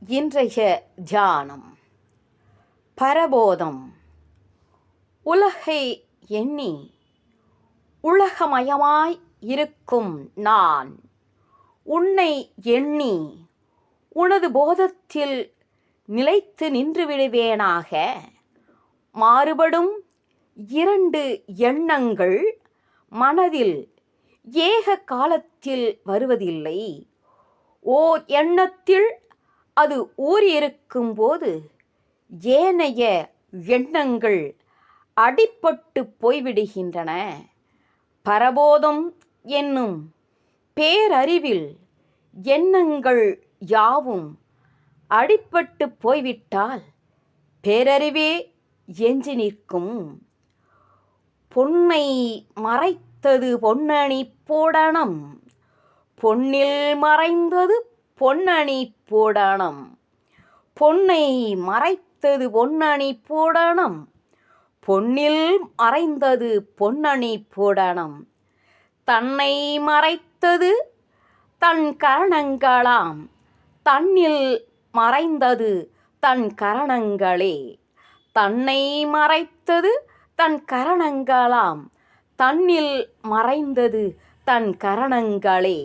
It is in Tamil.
இன்றைய தியானம் பரபோதம். உலகை எண்ணி உலகமயமாய் இருக்கும் நான் உன்னை எண்ணி உனது போதத்தில் நிலைத்து நின்று விடுவேனாக. மாறுபடும் இரண்டு எண்ணங்கள் மனதில் ஏக காலத்தில் வருவதில்லை. ஓர் எண்ணத்தில் அது ஊறியிருக்கும்போது ஏனைய எண்ணங்கள் அடிபட்டு போய்விடுகின்றன. பரபோதம் என்னும் பேரறிவில் எண்ணங்கள் யாவும் அடிபட்டு போய்விட்டால் பேரறிவே எஞ்சி நிற்கும். பொன்னை மறைத்தது பொன்னணி போடணும், பொன்னில் மறைந்தது பொன்னணி போடணும். பொன்னை மறைத்தது பொன்னணி போடணும், பொன்னில் மறைந்தது பொன்னணி போடணும். தன்னை மறைத்தது தன் கரணங்களாம், தன்னில் மறைந்தது தன் கரணங்களே. தன்னை மறைத்தது தன் கரணங்களாம், தன்னில் மறைந்தது தன் கரணங்களே.